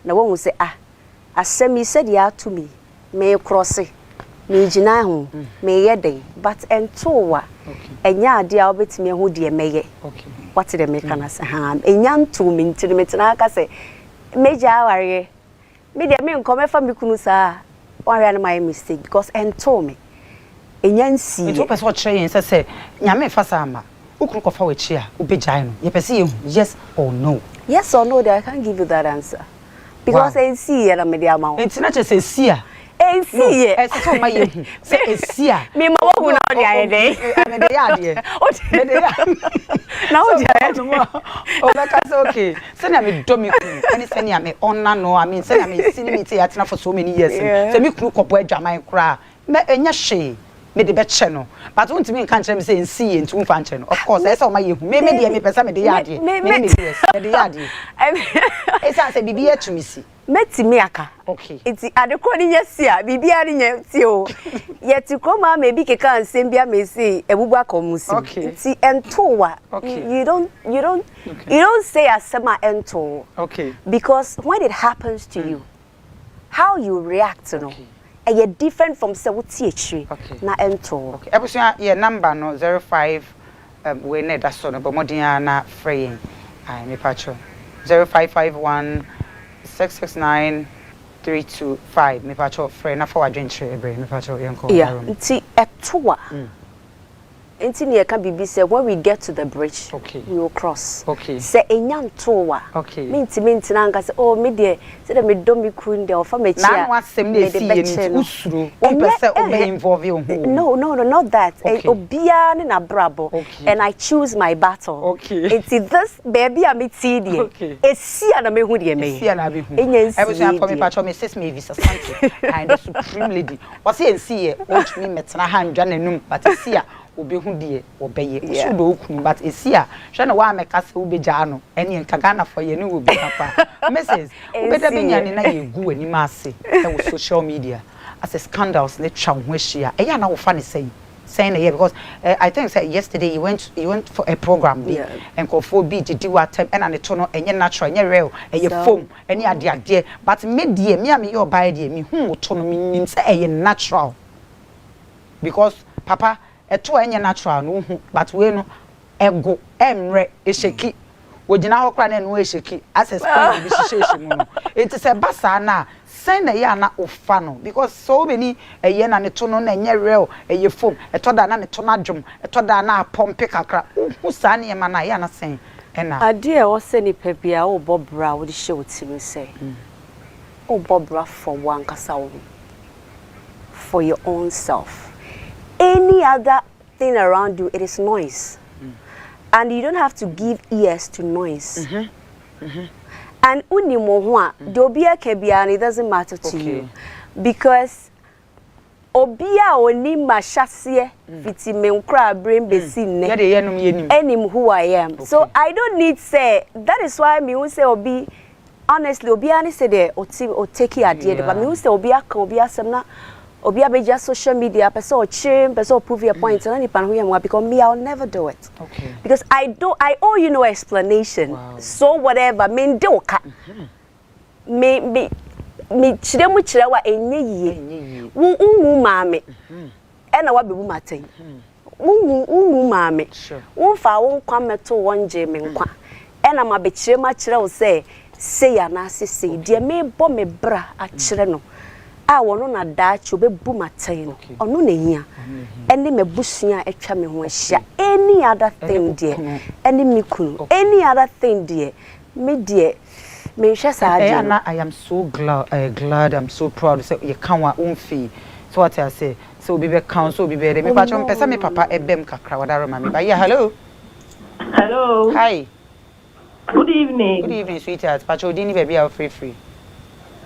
Na won say asemi said ya to me me cross me gina ho me yeden but entowa enya ade a obetime ho de meye. Okay. What did make kana say ha enya nto me ntiri metena aka say meja aware me de me nkome fa me kunu sa ware na my mistake because ento me enya nsi ento pese o kire yen say nyame fa sa ama ukuru kofa we chi a ubejai no ye pese ye yes or no. Yes or no, I can't give you that answer because I see na me de ama ho enti na che say see a see ye so ma ye hu say see a me ma wo na de aye dey me de ya de me de ya na o de o be ka say okay say na me do me kunu any say na me onna no I mean say na me sinimi say atena for so many years say me kunu kopo adwaman kra me enya hwe me de be che no but won't me kan kire me say nsi ye ntu mfa nche no of course say o ma ye hu me de me pesa me de ya de me de ya de e say bibi atumi si metimi aka okay enti adekro ni nyasia bibia ni nyati o yeti kroma me bi keka ansem bia me say ebubu akomusi enti entowa you don't say asema ento okay because when it happens to you how you react no are different from say wuti echire na ento okay ebusia ye number no 05 we need that so no but modern na free ai me patcho 0551 669-325 me pacho friend na for adventure ebre me pacho yenko nti etoa nti ne ka bibi say when we get to the bridge we will cross say enyantoa me nti na nka say oh me de say de me do me kun de ofa me chia na wasem na esi ye nti usuro o pese o be involve you no not that obia ne na brabo and I choose my battle nti this baby am ti de esi na me hu de me esi na be hu ebusia for me pacho me sis Mavis Asante and the supreme lady was say esi ye o tumi metena ha ndwa nanum but esi a obi hu die obeye so do okunu but esi a hwe na wa meka se obeja no ene nka Ghana for ye ne obi papa message obeda benyane na ye gu ani ma ase e wo social media as a scandals ne twa ho ahia e ya na wo fa ne saying na yeah because I think say yesterday you went for a program and call for be to what time and an tono enye natural enye real enye foam any ade but me die me am your buy die me hu tono me nim say enye natural because papa eto enye natural no hu but we no ego emre esheki wogina ho kra na no esheki access point bi sheshe mu no it is a basa na sen na ya na ofa no because so many eye na ne to no na enye real eye foam eto da na ne to na dwom eto da na pompe kakra hu sa na ma na ya na sen ena ade e wo se ni pebia wo bobra wo de hye otimi say wo bobra for one kasa wo for your own self. Any other thing around you, it is noise. And you don't have to give ears to noise. And unimohwa, dobia kebiani, it doesn't matter to you. Because obia oni mashasiye fiti menkra brain besine enim who I am. So I don't need say, that is why me who say obi, honestly, obia ni say de, o take ya dear, but me who say obia kan obia semna, obia be just social media, person or chim, person prove your point, and any pan who am because me, I'll never do it. Because I owe you no explanation. So whatever, me do ka. Me chire mu chire wa enye yie. Wu maame. E na wa be bu maten. Wu maame. Wu fa wo kwa meto wonje me nkwa. E na ma be chire ma chire wo say ya na say de me bo me bra a chire no. A wono na da chi obebu maten no. Ono na hia. Ene me busua etwa me ho ahia. Any other thing there. Ene me kunu. Any other thing there. Me there. I am so glad, I'm so proud to say you can't want umfi. So what I say, so be count, so be better. Me patron pesa me papa ebem kakra wadaro mami. But yeah, hello. Hello. Hi. Good evening. Good evening, sweetheart. Patron dini baby are free.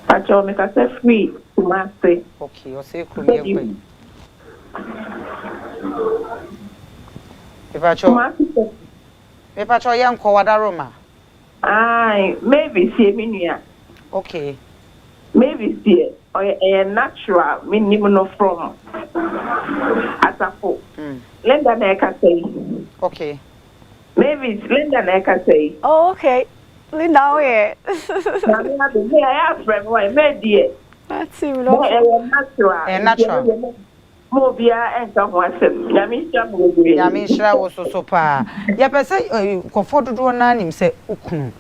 Patron me ka say free to master. Okay, you say kumi. Pacho yanko wadaroma. Aye, maybe see me. Okay. Maybe see a natural minimum from Asafo. Linda Neka say. Okay. Maybe Linda Neka say. Oh, okay. Linda, yeah. I have friend why dear. That's it. Natural. Mobia and someone said, Yamisha was so pa. Ya pesa comfort do na nim say ukunu.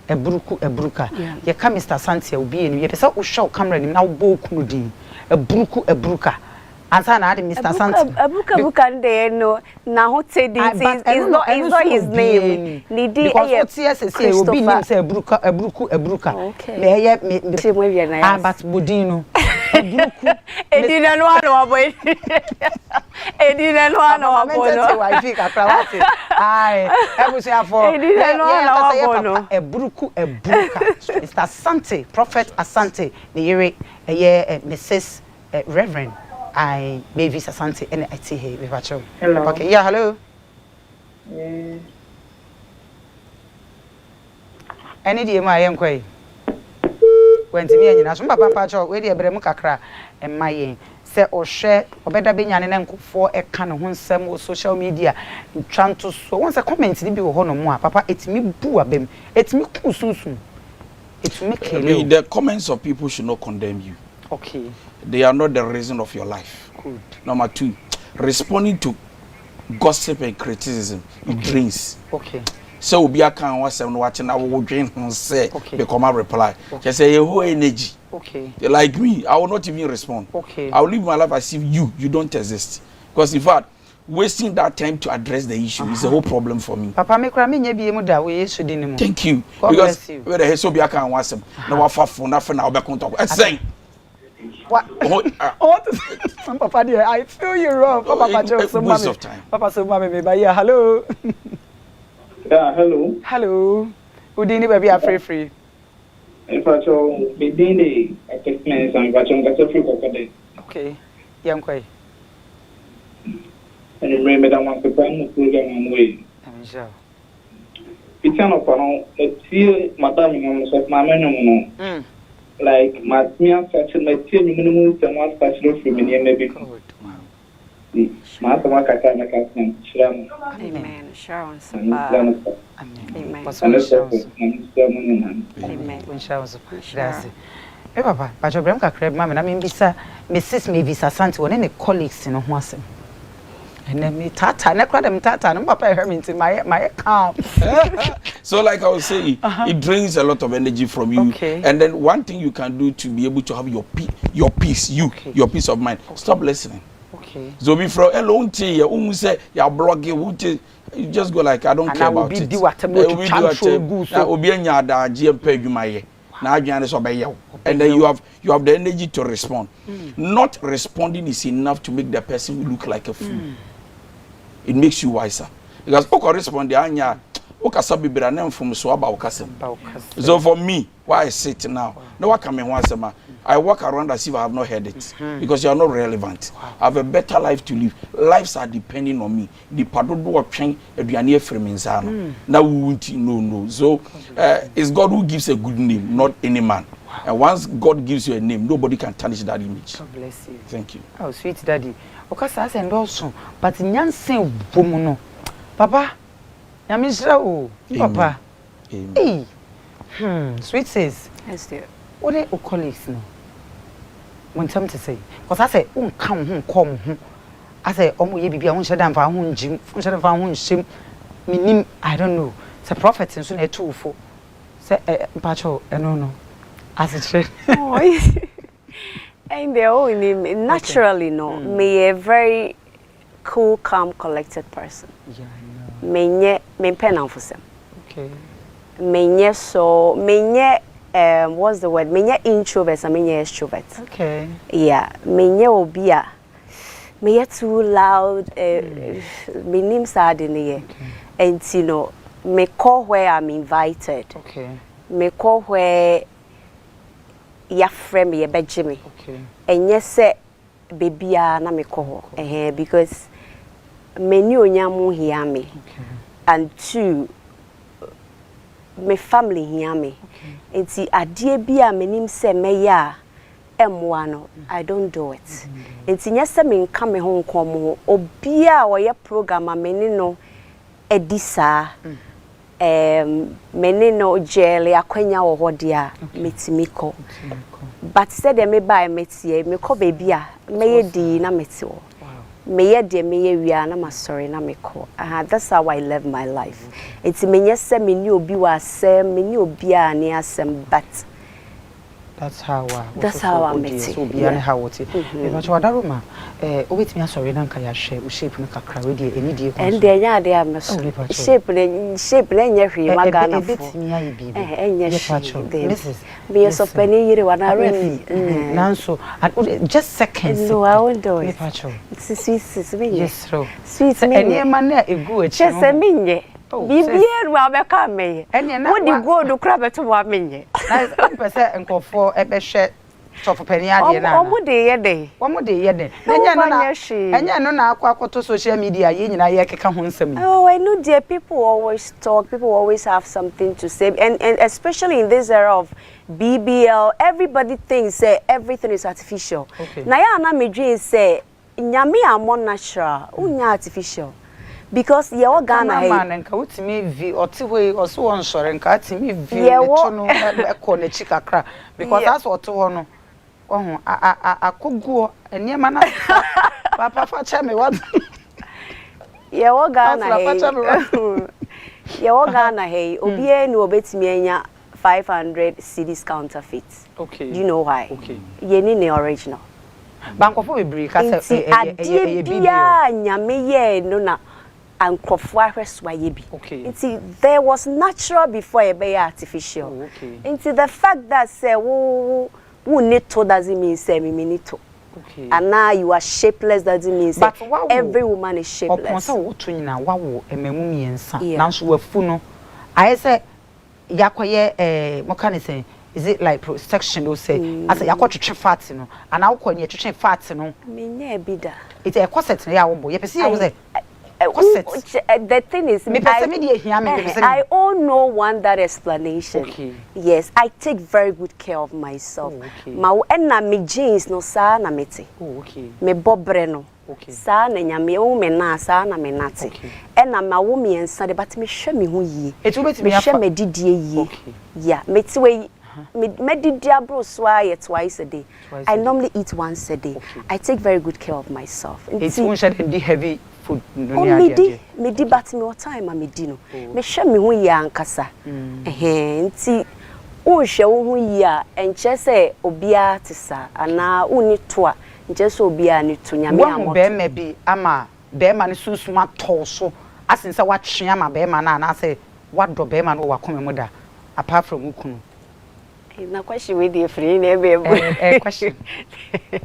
Ebruka. Ya ka Mr. Asante obi enu. Ya pesa o show camera nim na wo bo ukunu din. Ebruka. Answer na Mr. Asante. Ebruka nde no na ho say this is not his name. Nidi because what say obi nim say ebruka. Me but bodino. Edina no abo. Edina no abo. Wife ka prawati. Ai, ebusi afo. Edina no abo. Ebruka. Mr. Asante, Prophet Asante, the yere Mrs. Reverend Mavis Asante and I see here. Hello. Okay, yeah, hello. Any day my am quay. When to me and you papa pacho, we dear bremu kakra and my say or share or better be an for a can of some social media trying to so once a comment to be no more. Papa, it's me boo a bim. It's me soon. It's me the comments of people should not condemn you. Okay. They are not the reason of your life. Good. Number 2, responding to gossip and criticism, it drains. Okay. So we are can watching our drain say become a reply. Just say whole energy. Okay. Like me, I will not even respond. Okay. I will live my life as if you don't exist. Because in fact, wasting that time to address the issue is a whole problem for me. Papa me kra me nya bi emu da we should anymore. Thank you. God because where the so be can want some. Na wa fa phone na fa na obe contact. Say what? Papa dear, I feel you wrong. Papa joke so mommy. Papa so mommy me ba yeah, hello. Yeah, hello. Hello. Udini baby are free. If I show me dini a text message and got free for okay. Young quay. And remember that one program I'm waiting. I'm sure. It's an open. Let's see, Madame, my menu. Like, my such my team minimum, someone special for me, maybe. Amen. Sharon. Amen. Eh papa, but your brother crab mamma, I mean bisa Mrs. Mavis Asante one any colleagues in Ohwasem. And then me tata, and I call them tata, and Papa heard me in my account. So like I was saying, it drains a lot of energy from you. Okay. And then one thing you can do to be able to have your peace, your peace of mind. Stop listening. Okay. So before alone tea, you say you're blogging, you just go like I don't care about it. And then you have the energy to respond. Not responding is enough to make the person look like a fool. It makes you wiser. Because respond so for me, why I sit now, no one come in once a month. I walk around as if I have not heard it. Because you are not relevant. I have a better life to live. Lives are depending on me. The padodo of change, near Freminzano. Now we won't no. So it's God who gives a good name, not any man. And once God gives you a name, nobody can tarnish that image. God bless you. Thank you. Oh, sweet daddy. Because I send also, but Nyansen woman, Papa, Yamisha, Papa. Hey. Sweet says, yes, dear. What are your colleagues now? When time to say, because I say, come home. I say, you be on Shadam for whom Jim, Shadam for whom shim, meaning, I don't know. It's a prophet and soon a 2 for. Say, Pacho, no. As a trade. And they're all naturally, no. Me a very cool, calm, collected person. Yeah, I know. Me pen on for some. Okay. Me what's the word? Me introvert, I mean extrovert. Okay. Yeah. Me obia. Me too loud. Me name sad in the and you know, me call where I'm invited. Okay. Me call where ya friend me Okay. And yes, say baby na me call because many onyamu hear me. And 2 my family hear me. It's a dear beer menim se meya M1 I don't do it. It's in yesterday coming home come obia or your program a menino edisa menino jelly akwenya or hodia metimiko. But said they may buy metie me ko baby may di na metio. May de me we are na sorry na me ko. That's how I live my life. It's me nyese me ni obi wa asem me ni obi a ne asem but that's how I met it. So be any how it. But what aroma obetimi asori na nka ya hwe u shape no kakra we de eni die ko. And dey nya dey am so. Shape na nya hwe magana fo. Obetimi ayi bibi. Enya Mrs. Me so pani yire wana ready. Nanso just seconds. No, I won't do it. It's sweet me. Yes, ro. Sweet me. Eni ma na egu achi. Just me nye. Bibie ru abeka me. Wo di go do kra beto wa me nye. Na pese nkofo ebehwe so for penny ade na. Omo de ye de. Omo de ye de. Enya no na akwa social media ye nyina ye keka ho nsam. Oh, I know dear people always talk, people always have something to say and especially in this era of BBL everybody thinks everything is artificial. Na ya na me dream say nyame am natural, unya artificial. Because ye o Ghana hey man nka wutimi vi otiwe oso won sore nka atimi vi to no ekọ na chikakra because as oto ho no ohun akoguo eniema na papa fa cha me what ye o Ghana hey ye o Ghana hey obi eni obetimi anya 500 cedis counterfeit. Okay. Do you know why? Okay. Ye ni the original. Bankofo be ka say bibia nyame ye no na ankofo ahweswa ye bi. Okay. There was natural before e be artificial. Oh, okay. The fact that say who need to doesn't mean say me need to. Okay. And now you are shapeless doesn't mean say every woman is shapeless. Oponsa wo to nyina wawo ememu miensa nanso wafu no I say yakoye mokane say is it like protection or say as a yakotwe fat no and now konye twetwe fat no me nya bida it's a corset ya wo ye pese you say the thing is I all know one that explanation. Okay. Yes, I take very good care of myself. Ma na me jeans no sa na mete. Okay. Me bobre no. Okay. Sa na nyame wo me na sa na me nate. E na ma wo me ensa de but me hwe me ho yie. Etu betimi me hwe me didie yie. Okay. Yeah, me ti we me didie abro so aye twice a day. I normally eat once a day. Okay. I take very good care of myself. It's one shade and heavy food no me di but me what time me di no. Me hwe me ho yie ankasa. Nti wo hwe wo ho yie a enche se obia tesa ana uni to a nche se obia ni to nyame amot. Wo be ma bi ama be ma ne susuma to so asense wa twe ama be ma na say wado be ma no wakome mu da apart from ukunu. Na question we dey free na be question.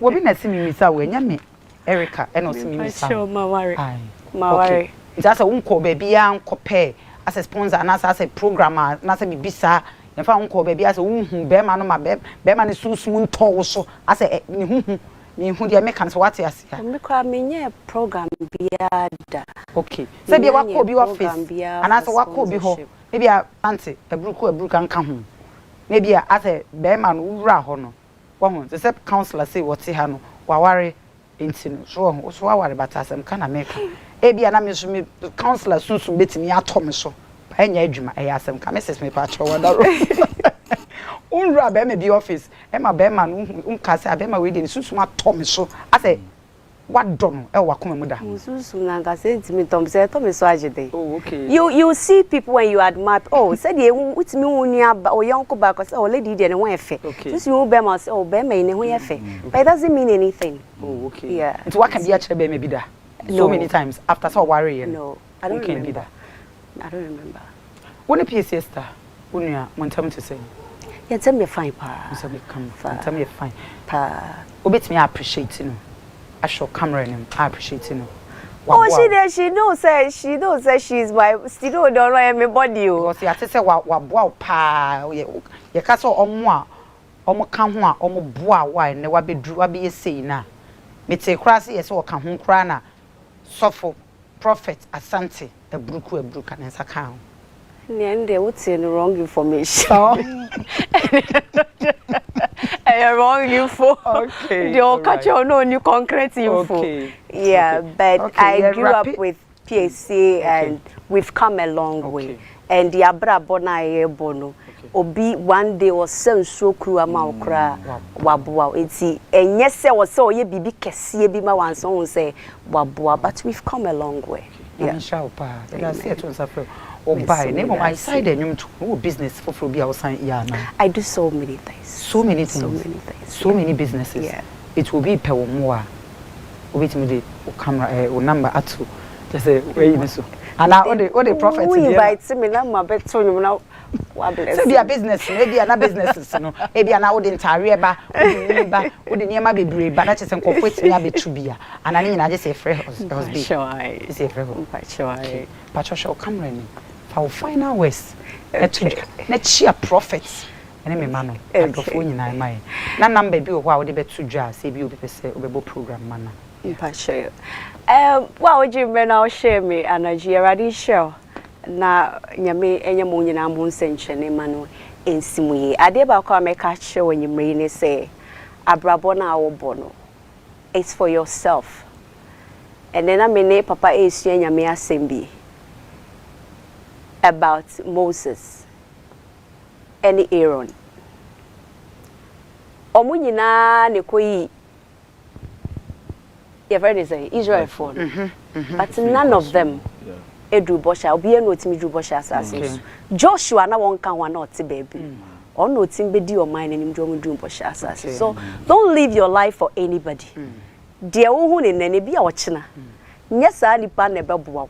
Wo bi na si mi misa we nya me Erica and also me misa. Sure ma worry. Ma worry. It's as a unko baby ya nkope as a sponsor and as a programmer na say bibisa na fa unko baby as unhu be ma no ma be ma ne sunsun to so as a ni hu dia make kan so what ya sia. Me kwa menye program bia da. Okay. Say bia wako bi office and as wako bi ho. Maybe a auntie ebruku nka ho. Maybe as a be ma no wura ho no. Wo ho say counselor say what ha no waware intino so waware batasem kana make. Ebia na me so me counselor sunsun betimi atom so pa nya adwuma e asem ka message me pa cho wadaro unra be me bi office e ma be ma no unkase be ma we dey sunsun atom so ase wadon e wakoma mu da sunsun na ka say ntimi tom say tom so agede. Oh, okay. You see people when you admire say dey utimi woni aba o yonko ba ko say o lady dey ne ho efe since you be ma say o be ma ne ho efe but it doesn't mean anything. Oh, okay. Yeah, it what can be a chere be me bi da. So many times after so worry. No, I don't remember. I don't remember. When a PCS star, when you want to say, yeah, tell me fine, pa. So me come, tell me fine, pa. Obet me appreciate you. I show camera him. I appreciate you. Oh, she knows say she's my still don't know everybody. Because you say wa pa. You can't so omo kan ho a omo boa wa ne wa bedru wa be say na. Me take crazy yes o kan ho kra na. Sofo Prophet Asante ebruka nensa kan. Nende what's wrong information. Wrong info. Okay. They'll catch on no new concrete info. Okay. Yeah, but Okay, I grew up with PAC and we've come a long way. And the abra bona bono. Obi one day was so crew ama okra waboa. Enti enye se was so ye bibi kese bi ma wan so say waboa, but we've come a long way. Yeah. I see it on Safro. Or buy name on my side and you business for be outside. Yeah, I do so many things. So many things. Businesses. Yeah. It will be per more. Wait me the camera or number at just say where you so. And now all the profits. We invite me number bet so you now. So be a business, maybe another businesses, no. Maybe an old entire ba, would near be brave, but that's a corporate me to be. And I mean, I just say free husband. Sure, Patricia, come running. For final ways, let's share profits. And me, man, and go for you, I might. None number be while the bet to jazz, say you be say, obey program manner. Patricia. What would you now share me and a Gerardine show? Na nyame enye mo nyina mo nsenchene ma no ensimuye ade ba kwa meka che when you mre say abrabo na awobo no it's for yourself and then amene papa esua nyame assembi about Moses and Aaron omo nyina ne koyi your friend is Israel phone but none of them Edu Bosha, obi eno timi Edu Bosha asase. Joshua na won kan wan not baby. Ono tim be di your mind and Edu Bosha asase. So don't live your life for anybody. Dear wo hu ne bi a wo chena. Nya sa nipa na beboa.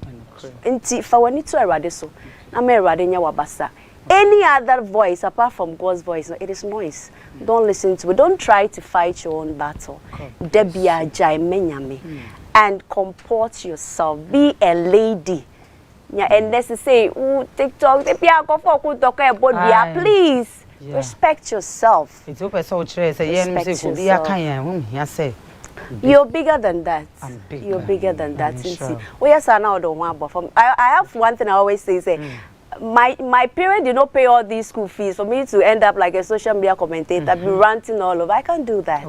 Nti fa wani to Erade so. Na me Erade nya wabasa. Any other voice apart from God's voice, it is noise. Don't listen to it. Don't try to fight your own battle. Debia jai menyame. And comport yourself. Be a lady. Yeah, and let's say, TikTok, please respect yourself. It's open so you're bigger than that. You're bigger than that. I have one thing I always say, my parents did not pay all these school fees for me to end up like a social media commentator, be ranting all over. I can't do that.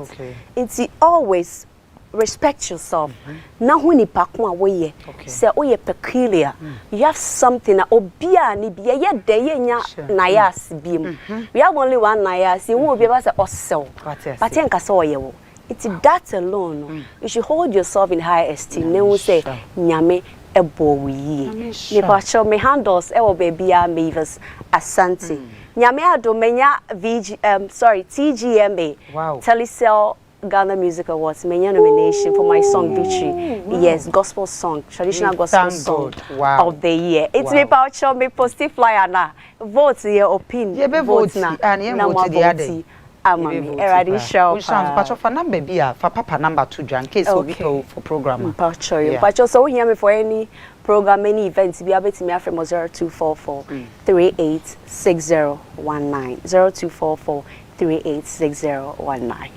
It's always respect yourself. Na huni pakwa woye. Say oye peculiar. You have something na obia ni biya ye de nya Nayas bim. We have only one Nayas. You will be able to osel. But enka so oye wo. It's that alone. You should hold yourself in high esteem. Ne will say nyame ebo wi. Ne pa show me handles e wo baby a Mavis Asante. Nyame adomenya TGMA. Wow. Telecel Ghana Music Awards, many nomination for my song Victory. Yes, gospel song, traditional gospel song of the year. It's me about show me positive flyer na. Vote your opinion. Vote na. And you vote the other. Amami. Eradi show. Pacho for number bia for papa number 2 in case we go for program. Pacho so hear me for any program, any events. Be able to me from 0244 386019 0244 386019.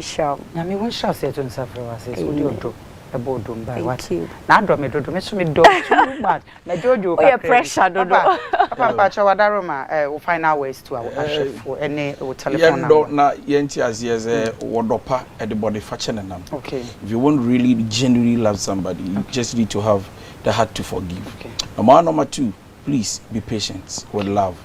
Sure. I mean, one shall say to himself, a boardroom by what? Now, drop me to me do too much. My Jojo, pressure, Papa Chawadaroma will find our ways to our for any telephone. Don't not yenti as yes, Wadopa at the body fashion. Okay. If you want really genuinely love somebody, you just need to have the heart to forgive. Number 2, please be patient with love.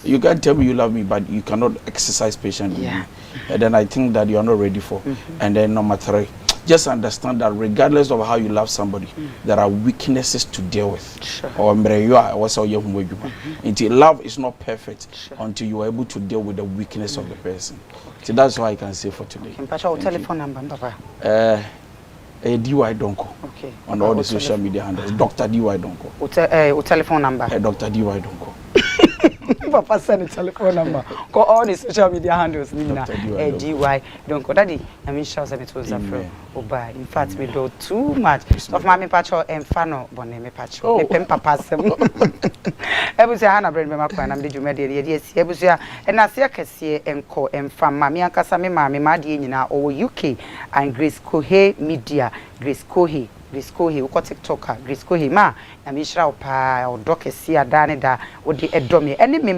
You can't tell me you love me, but you cannot exercise patience with me. And then I think that you are not ready for. And then number 3, just understand that regardless of how you love somebody, there are weaknesses to deal with. Or until love is not perfect until you are able to deal with the weakness of the person. So that's what I can say for today. Telephone number, Papa. DY Donko. Okay. On all the social media handles. Dr. DY Donko. Telephone number. Dr. DY Donko. Papa send a telephone number. Call all the social media handles. Nina, DY Donko. Daddy, I mean, shows it was a friend. Oh, by in fact, we do too much. Of Mammy Pacho and Fano, Bonne Pacho. The pen papa. Every Hannah Brand Mappan, and did you media? Yes, Ebusia, and Nasia Cassia and Co. and from Mammy and Casami, Mammy, Madina, or UK, and Grace Cohe Media, Grace Cohe Grisco he ko TikToker Grisco he ma na me hira pa o dokesi ada ne da wo de edome ene me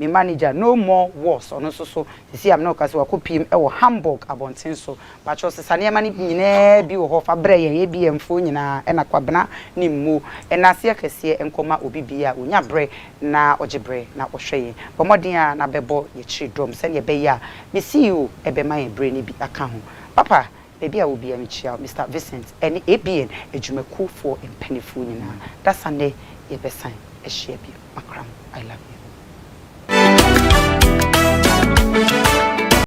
manager no more wars ono so sisi am na okase wakopim e wo Hamburg abonten so ba cho sesane ma ni nyina bi wo ho fa bre ye bi emfo nyina e na kwabena ni mu e na se akese enkoma obi bia onya bre na ojebre na ohwe bo modin a na bebo ye chi drum se ye be ya me see you e be man bre ni bi aka ho papa baby I will be Mr. Vincent any ABN ejumako for empenifo nyina that Sunday ye be sign e share bi makram I love you.